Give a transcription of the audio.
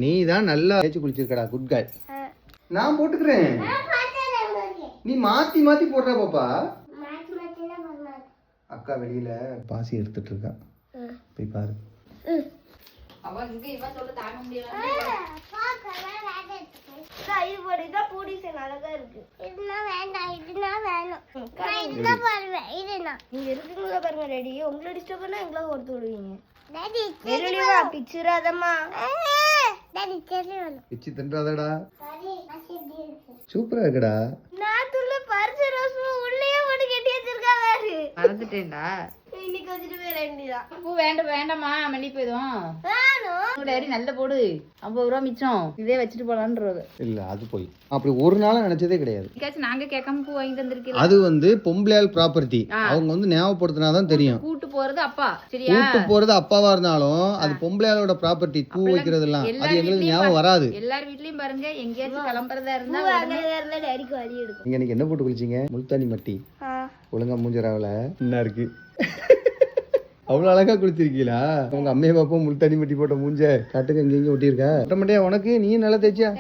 நீ தான் நல்லா தேய்ச்சி குளிச்சிருக்கடா, குட் கேர்ள். நான் போட்டுக்கிறேன், நீ மாத்தி மாத்தி போடுற பாப்பா. அக்கா வெளியில பாசி எடுத்துட்டு இருக்கா, போய் பாரு. பிச்சு தின்றாதடா, சூப்பரா இருக்குடா. மறந்துட்டேன்டா. வேண்டாமா மல்லி போயிடும். நல்ல போடு, 50 ரூபா மிச்சம், இதே வச்சுட்டு போலான்றது இல்ல. அது போய் அப்படி ஒரு நாள் நினைச்சதே கிடையாது. நாங்க கேட்காம பூ வாங்கி தந்திருக்கோம். அது வந்து பொம்பளையால் ப்ராப்பர்ட்டி, அவங்க வந்து ஞாபகப்படுத்தினாதான் தெரியும். கூட்டு போறது அப்பா, சரியா? கூட்டு போறது அப்பாவா இருந்தாலும் அது பொம்பளையாலோட ப்ராப்பர்ட்டி. பூ வைக்கிறது எல்லாம் அது எங்களுக்கு ஞாபகம் வராது. எல்லார் வீட்லயும் பாருங்க, எங்கேயாச்சும் கிளம்புறதா இருந்தா இன்னைக்கு என்ன போட்டு குளிச்சீங்க? முல்தானி மட்டி. ஒழுங்கா மூஞ்சராவல என்ன இருக்கு? அவ்வளவு அழகா குளிச்சிருக்கீங்களா? உங்க அம்மையை பாப்போம் முல்தானி மட்டி போட்ட மூஞ்ச காட்டுக்கு எங்கெங்க ஒட்டியிருக்கா? உனக்கு நீ நல்லா தேய்ச்சியா?